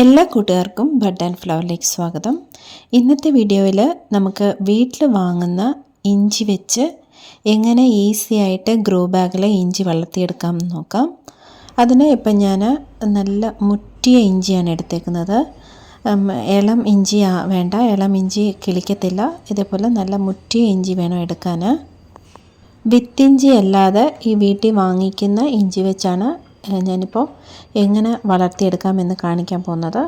എല്ലാ കൂട്ടുകാർക്കും bud and ഫ്ലവറിലേക്ക് സ്വാഗതം. ഇന്നത്തെ വീഡിയോയിൽ നമുക്ക് വീട്ടിൽ വാങ്ങുന്ന ഇഞ്ചി വെച്ച് എങ്ങനെ ഈസി ആയിട്ട് ഗ്രോ ബാഗിൽ ഇഞ്ചി വളർത്തിയെടുക്കാം എന്ന് നോക്കാം. അതിന് ഇപ്പം ഞാൻ നല്ല മുറ്റിയ ഇഞ്ചിയാണ് എടുത്തേക്കുന്നത്. ഇളം ഇഞ്ചി വേണ്ട, ഇളം ഇഞ്ചി കിളിക്കത്തില്ല. ഇതേപോലെ നല്ല മുറ്റിയ ഇഞ്ചി വേണം എടുക്കാൻ. വിത്തിഞ്ചി അല്ലാതെ ഈ വീട്ടിൽ വാങ്ങിക്കുന്ന ഇഞ്ചി വെച്ചാണ് ഞാനിപ്പോൾ എങ്ങനെ വളർത്തിയെടുക്കാമെന്ന് കാണിക്കാൻ പോകുന്നത്.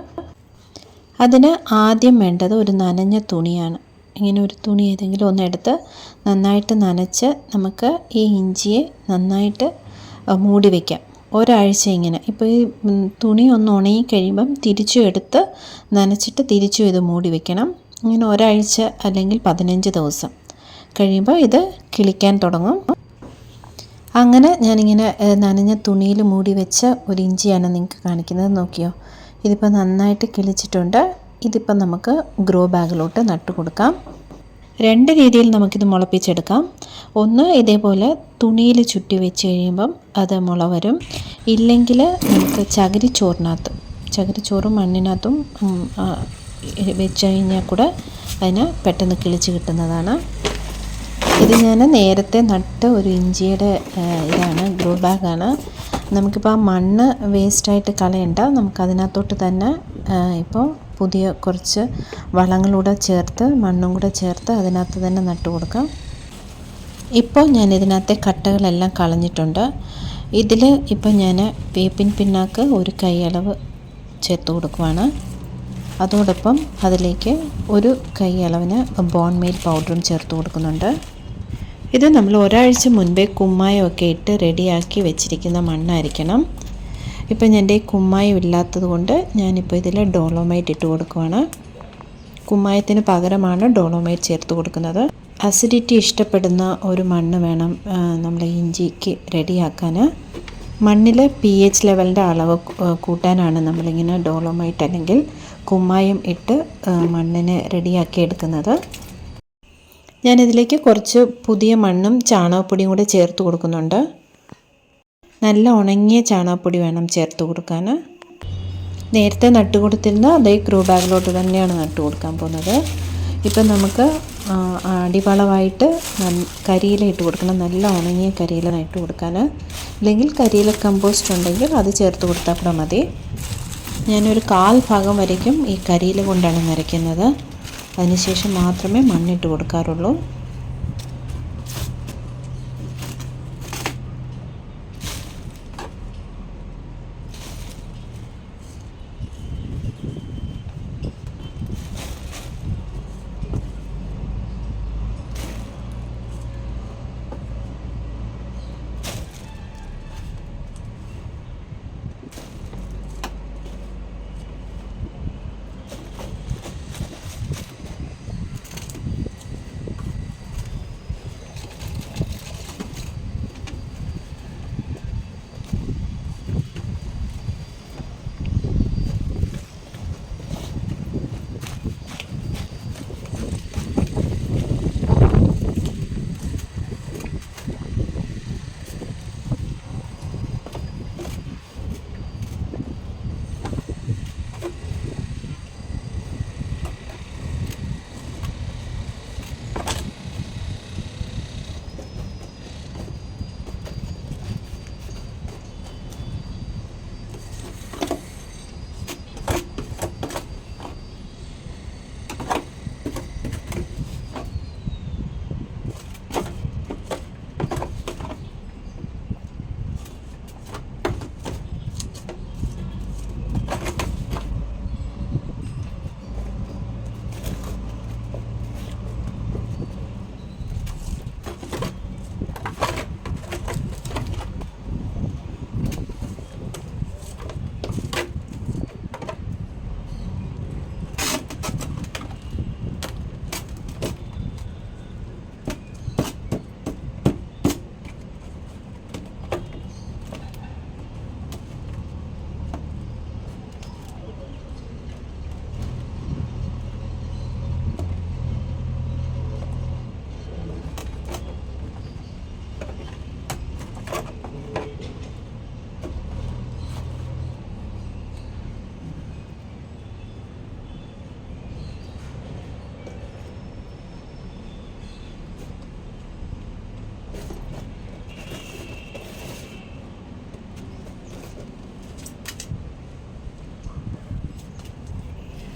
അതിന് ആദ്യം വേണ്ടത് ഒരു നനഞ്ഞ തുണിയാണ്. ഇങ്ങനെ ഒരു തുണി ഏതെങ്കിലും ഒന്നെടുത്ത് നന്നായിട്ട് നനച്ച് നമുക്ക് ഈ ഇഞ്ചിയെ നന്നായിട്ട് മൂടി വയ്ക്കാം. ഒരാഴ്ച ഇങ്ങനെ. ഇപ്പോൾ ഈ തുണി ഒന്ന് ഉണങ്ങി കഴിയുമ്പം തിരിച്ചും എടുത്ത് നനച്ചിട്ട് തിരിച്ചും ഇത് മൂടി വയ്ക്കണം. ഇങ്ങനെ ഒരാഴ്ച അല്ലെങ്കിൽ 15 ദിവസം കഴിയുമ്പോൾ ഇത് കിളിക്കാൻ തുടങ്ങും. അങ്ങനെ ഞാനിങ്ങനെ നനഞ്ഞ തുണിയിൽ മൂടി വെച്ച ഒരു ഇഞ്ചിയാണ് നിങ്ങൾക്ക് കാണിക്കുന്നത്. നോക്കിയോ, ഇതിപ്പോൾ നന്നായിട്ട് കിളിച്ചിട്ടുണ്ട്. ഇതിപ്പോൾ നമുക്ക് ഗ്രോ ബാഗിലോട്ട് നട്ടു കൊടുക്കാം. 2 രീതിയിൽ നമുക്കിത് മുളപ്പിച്ചെടുക്കാം. ഒന്ന്, ഇതേപോലെ തുണിയിൽ ചുറ്റി വെച്ച് കഴിയുമ്പം അത് മുള വരും. ഇല്ലെങ്കിൽ നമുക്ക് ചകിരിച്ചോറും മണ്ണിനകത്തും വെച്ച് കഴിഞ്ഞാൽ കൂടെ അതിന് പെട്ടെന്ന് കിളിച്ച് കിട്ടുന്നതാണ്. ഇത് ഞാൻ നേരത്തെ നട്ട ഒരു ഇഞ്ചിയുടെ ഇതാണ്, ഗ്രോ ബാഗാണ്. നമുക്കിപ്പോൾ ആ മണ്ണ് വേസ്റ്റായിട്ട് കളയണ്ട. നമുക്കതിനകത്തോട്ട് തന്നെ ഇപ്പോൾ പുതിയ കുറച്ച് വളങ്ങളൂടെ ചേർത്ത് മണ്ണും കൂടെ ചേർത്ത് അതിനകത്ത് തന്നെ നട്ടു കൊടുക്കാം. ഇപ്പോൾ ഞാൻ ഇതിനകത്തെ കട്ടകളെല്ലാം കളഞ്ഞിട്ടുണ്ട്. ഇതിൽ ഇപ്പോൾ ഞാൻ വേപ്പിൻ പിണ്ണാക്ക് ഒരു കൈയളവ് ചേർത്ത് കൊടുക്കുവാണ്. അതോടൊപ്പം അതിലേക്ക് ഒരു കൈയളവിന് ബോൺ മീൽ പൗഡറും ചേർത്ത് കൊടുക്കുന്നുണ്ട്. ഇത് നമ്മൾ ഒരാഴ്ച മുൻപേ കുമ്മായമൊക്കെ ഇട്ട് റെഡിയാക്കി വെച്ചിരിക്കുന്ന മണ്ണായിരിക്കണം. ഇപ്പം എൻ്റെ കുമ്മായം ഇല്ലാത്തത് കൊണ്ട് ഞാനിപ്പോൾ ഇതിൽ ഡോളോമൈറ്റ് ഇട്ട് കൊടുക്കുവാണ്. കുമ്മായത്തിന് പകരമാണ് ഡോളോമൈറ്റ് ചേർത്ത് കൊടുക്കുന്നത്. അസിഡിറ്റി ഇഷ്ടപ്പെടുന്ന ഒരു മണ്ണ് വേണം നമ്മൾ ഇഞ്ചിക്ക് റെഡിയാക്കാൻ. മണ്ണിൽ pH ലെവലിൻ്റെ അളവ് കൂട്ടാനാണ് നമ്മളിങ്ങനെ ഡോളോമൈറ്റ് അല്ലെങ്കിൽ കുമ്മായം ഇട്ട് മണ്ണിനെ റെഡിയാക്കി എടുക്കുന്നത്. ഞാനിതിലേക്ക് കുറച്ച് പുതിയ മണ്ണും ചാണകപ്പൊടിയും കൂടെ ചേർത്ത് കൊടുക്കുന്നുണ്ട്. നല്ല ഉണങ്ങിയ ചാണകപ്പൊടി വേണം ചേർത്ത് കൊടുക്കാൻ. നേരത്തെ നട്ടു കൊടുത്തിരുന്ന അതേ ഗ്രോ ബാഗിലോട്ട് തന്നെയാണ് നട്ടു കൊടുക്കാൻ പോകുന്നത്. ഇപ്പം നമുക്ക് അടിവളമായിട്ട് കരിയില ഇട്ട് കൊടുക്കണം. നല്ല ഉണങ്ങിയ കരിയില ഇട്ട് കൊടുക്കാൻ. അല്ലെങ്കിൽ കരിയില കമ്പോസ്റ്റ് ഉണ്ടെങ്കിൽ അത് ചേർത്ത് കൊടുത്താൽ കൂടെ മതി. ഞാനൊരു 1/4 ഭാഗം വരയ്ക്കും ഈ കരിയില കൊണ്ടാണ് നിറയ്ക്കുന്നത്. അതിനുശേഷം മാത്രമേ മണ്ണിട്ട് കൊടുക്കാറുള്ളൂ.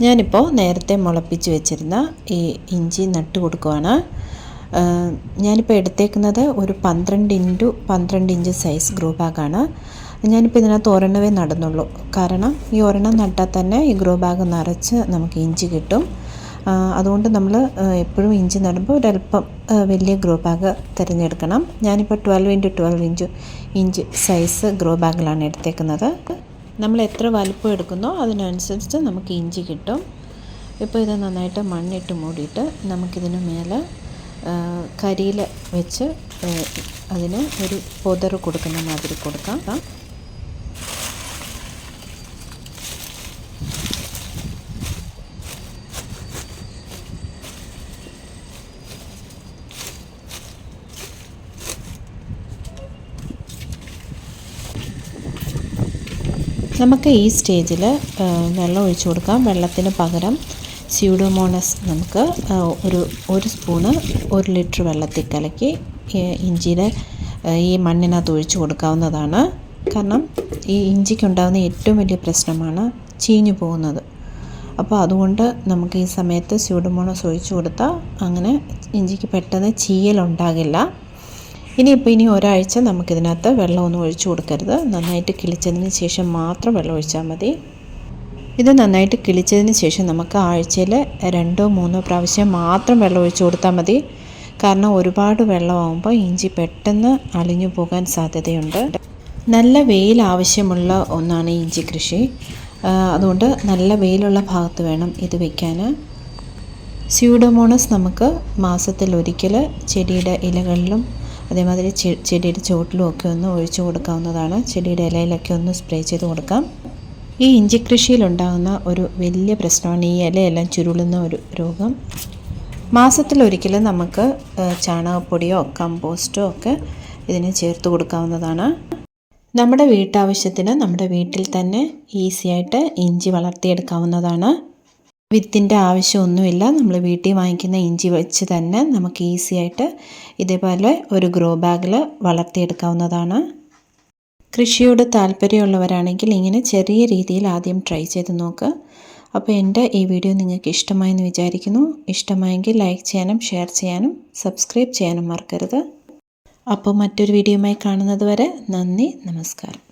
ഞാനിപ്പോൾ നേരത്തെ മുളപ്പിച്ച് വെച്ചിരുന്ന ഈ ഇഞ്ചി നട്ട് കൊടുക്കുവാണ്. ഞാനിപ്പോൾ എടുത്തേക്കുന്നത് ഒരു 12x12 ഇഞ്ച് സൈസ് ഗ്രോ ബാഗാണ്. ഞാനിപ്പോൾ ഇതിനകത്ത് ഒരെണ്ണമേ നടുന്നുള്ളൂ. കാരണം ഈ ഒരെണ്ണം നട്ടാൽ തന്നെ ഈ ഗ്രോ ബാഗ് നിറച്ച് നമുക്ക് ഇഞ്ചി കിട്ടും. അതുകൊണ്ട് നമ്മൾ എപ്പോഴും ഇഞ്ചി നടുമ്പോൾ ഒരല്പം വലിയ ഗ്രോ ബാഗ് തിരഞ്ഞെടുക്കണം. ഞാനിപ്പോൾ 12x12 ഇഞ്ച് സൈസ് ഗ്രോ ബാഗിലാണ് എടുത്തേക്കുന്നത്. നമ്മൾ എത്ര വലുപ്പം എടുക്കുന്നോ അതിനനുസരിച്ച് നമുക്ക് ഇഞ്ചി കിട്ടും. ഇപ്പോൾ ഇത് നന്നായിട്ട് മണ്ണിട്ട് മൂടിയിട്ട് നമുക്കിതിന് മേലെ കരിയില വെച്ച് അതിന് ഒരു പൊതറ് കൊടുക്കുന്ന മാതിരി കൊടുക്കാം. നമുക്ക് ഈ സ്റ്റേജിൽ വെള്ളം ഒഴിച്ചു കൊടുക്കാം. വെള്ളത്തിന് പകരം സ്യൂഡോമോണസ് നമുക്ക് ഒരു സ്പൂണ് 1 ലിറ്റർ വെള്ളത്തിൽ കലക്കി ഇഞ്ചിയുടെ ഈ മണ്ണിനകത്ത് ഒഴിച്ചു കൊടുക്കാവുന്നതാണ്. കാരണം ഈ ഇഞ്ചിക്കുണ്ടാകുന്ന ഏറ്റവും വലിയ പ്രശ്നമാണ് ചീഞ്ഞു പോകുന്നത്. അപ്പോൾ അതുകൊണ്ട് നമുക്ക് ഈ സമയത്ത് സ്യൂഡോമോണസ് ഒഴിച്ചു കൊടുത്താൽ അങ്ങനെ ഇഞ്ചിക്ക് പെട്ടെന്ന് ചീയലുണ്ടാകില്ല. ഇനി ഒരാഴ്ച നമുക്കിതിനകത്ത് വെള്ളമൊന്നും ഒഴിച്ചു കൊടുക്കരുത്. നന്നായിട്ട് കിളിച്ചതിന് ശേഷം മാത്രം വെള്ളം ഒഴിച്ചാൽ മതി. ഇത് നന്നായിട്ട് കിളിച്ചതിന് ശേഷം നമുക്ക് ആഴ്ചയിൽ 2-3 പ്രാവശ്യം മാത്രം വെള്ളം ഒഴിച്ചു കൊടുത്താൽ മതി. കാരണം ഒരുപാട് വെള്ളമാകുമ്പോൾ ഇഞ്ചി പെട്ടെന്ന് അളിഞ്ഞു പോകാൻ സാധ്യതയുണ്ട്. നല്ല വെയിൽ ആവശ്യമുള്ള ഒന്നാണ് ഇഞ്ചി കൃഷി. അതുകൊണ്ട് നല്ല വെയിലുള്ള ഭാഗത്ത് വേണം ഇത് വയ്ക്കാൻ. സ്യൂഡോമോണസ് നമുക്ക് മാസത്തിലൊരിക്കൽ ചെടിയുടെ ഇലകളിലും അതേമാതിരി ചെടിയുടെ ചുവട്ടിലും ഒക്കെ ഒന്ന് ഒഴിച്ചു കൊടുക്കാവുന്നതാണ്. ചെടിയുടെ ഇലയിലൊക്കെ ഒന്ന് സ്പ്രേ ചെയ്ത് കൊടുക്കാം. ഈ ഇഞ്ചി കൃഷിയിലുണ്ടാകുന്ന ഒരു വലിയ പ്രശ്നമാണ് ഈ ഇലയെല്ലാം ചുരുളുന്ന ഒരു രോഗം. മാസത്തിലൊരിക്കൽ നമുക്ക് ചാണകപ്പൊടിയോ കമ്പോസ്റ്റോ ഒക്കെ ഇതിന് ചേർത്ത് കൊടുക്കാവുന്നതാണ്. നമ്മുടെ വീട്ടാവശ്യത്തിന് നമ്മുടെ വീട്ടിൽ തന്നെ ഈസിയായിട്ട് ഇഞ്ചി വളർത്തിയെടുക്കാവുന്നതാണ്. വിത്തിൻ്റെ ആവശ്യമൊന്നുമില്ല. നമ്മൾ വീട്ടിൽ വാങ്ങിക്കുന്ന ഇഞ്ചി വെച്ച് തന്നെ നമുക്ക് ഈസിയായിട്ട് ഇതേപോലെ ഒരു ഗ്രോ ബാഗിൽ വളർത്തിയെടുക്കാവുന്നതാണ്. കൃഷിയോട് താല്പര്യമുള്ളവരാണെങ്കിൽ ഇങ്ങനെ ചെറിയ രീതിയിൽ ആദ്യം ട്രൈ ചെയ്ത് നോക്കുക. അപ്പോൾ എൻ്റെ ഈ വീഡിയോ നിങ്ങൾക്ക് ഇഷ്ടമായെന്ന് വിചാരിക്കുന്നു. ഇഷ്ടമായെങ്കിൽ ലൈക്ക് ചെയ്യാനും ഷെയർ ചെയ്യാനും സബ്സ്ക്രൈബ് ചെയ്യാനും മറക്കരുത്. അപ്പോൾ മറ്റൊരു വീഡിയോയുമായി കാണുന്നത് വരെ നന്ദി, നമസ്കാരം.